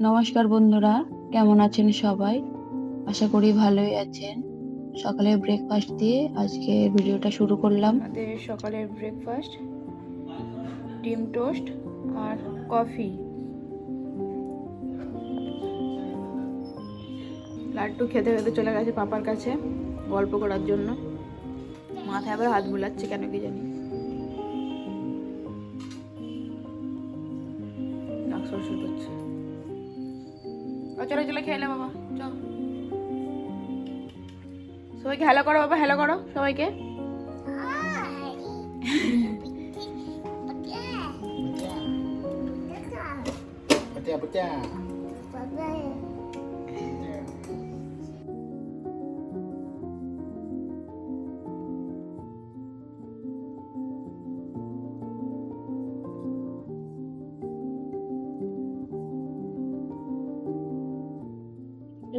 নমস্কার বন্ধুরা, কেমন আছেন সবাই? আশা করি ভালোই আছেন। সকালের ব্রেকফাস্ট দিয়ে আজকে ভিডিওটা শুরু করলাম। আমাদের সকালের ব্রেকফাস্ট ডিম টোস্ট আর কফি। লাড্ডু খেতে খেতে চলে গেছে পাপার কাছে গল্প করার জন্য। মাথায় আবার হাত বুলাচ্ছে কেন কি জানি। নাক সরসর করছে। চলো চলো খেলে বাবা, চল সবাইকে হ্যালো করো বাবা, হ্যালো করো সবাইকে। Pecah-pecah.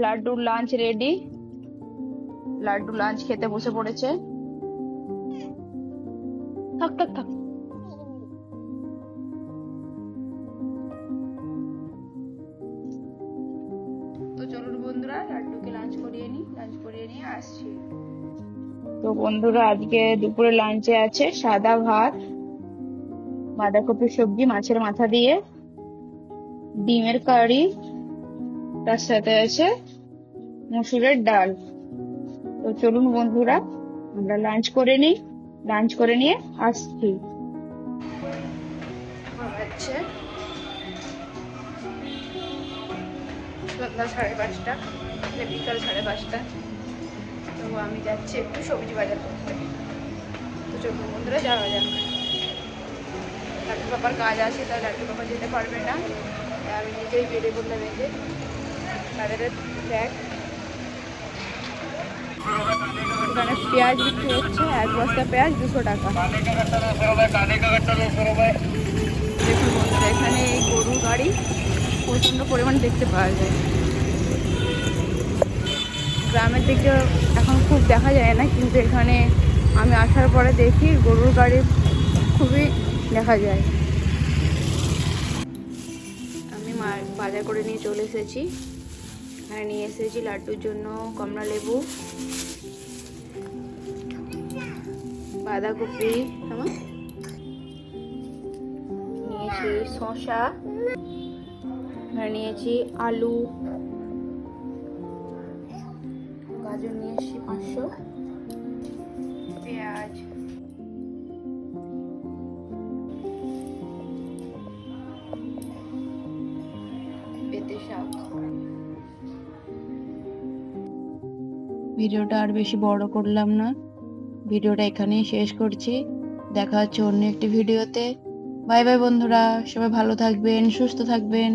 লাড্ডুর লাঞ্চ রেডি। লাড্ডু লাঞ্চ খেতে বসে পড়েছে। থাক থাক থাক। তো চলুন বন্ধুরা, লাড্ডুকে লাঞ্চ করিয়ে নিয়ে আসছি। তো বন্ধুরা, আজকে দুপুরে লাঞ্চে আছে সাদা ভাত, বাঁধাকপির সবজি মাছের মাথা দিয়ে, ডিমের কারি, তার সাথে আছে মসুরের ডাল। তো চলুন বন্ধুরা, আমরা লাঞ্চ করে নিয়ে আসছি। হচ্ছে সন্ধ্যা 5:30, বিকাল 5:30। তো আমি যাচ্ছি একটু সবজি বাজার করতে। তো চলুন বন্ধুরা, যাওয়া যাক। লাড্ডু পাপার কাজ আছে, তাই লাড্ডু পাপা যেতে পারবে না, তাই আমি নিজেই বেরিয়ে পড়লাম। এই যে তাদের ব্যাগ। এখানে পেঁয়াজ বিক্রি হচ্ছে, 1 বস্তা পেঁয়াজ 200 টাকা। দেখুন বন্ধুরা, এখানে এই গরুর গাড়ি প্রচণ্ড পরিমাণে দেখতে পাওয়া যায়। গ্রামের দিকে এখন খুব দেখা যায় না, কিন্তু এখানে আমি আসার পরে দেখি গরুর গাড়ি খুবই দেখা যায়। আমি বাজার করে নিয়ে চলে এসেছি। এখানে নিয়ে এসেছি লাড্ডুর জন্য কমলা লেবু, বাঁধাকপি, নিয়েছি শসা, এখানে নিয়েছি আলু, গাজর নিয়েছি 500, পেঁয়াজ, পেঁপে শাক। ভিডিওটা আর বেশি বড় করলাম না, ভিডিওটা এখানেই শেষ করছি। দেখা হচ্ছে অন্য একটি ভিডিওতে। বাই বাই বন্ধুরা, সবাই ভালো থাকবেন, সুস্থ থাকবেন।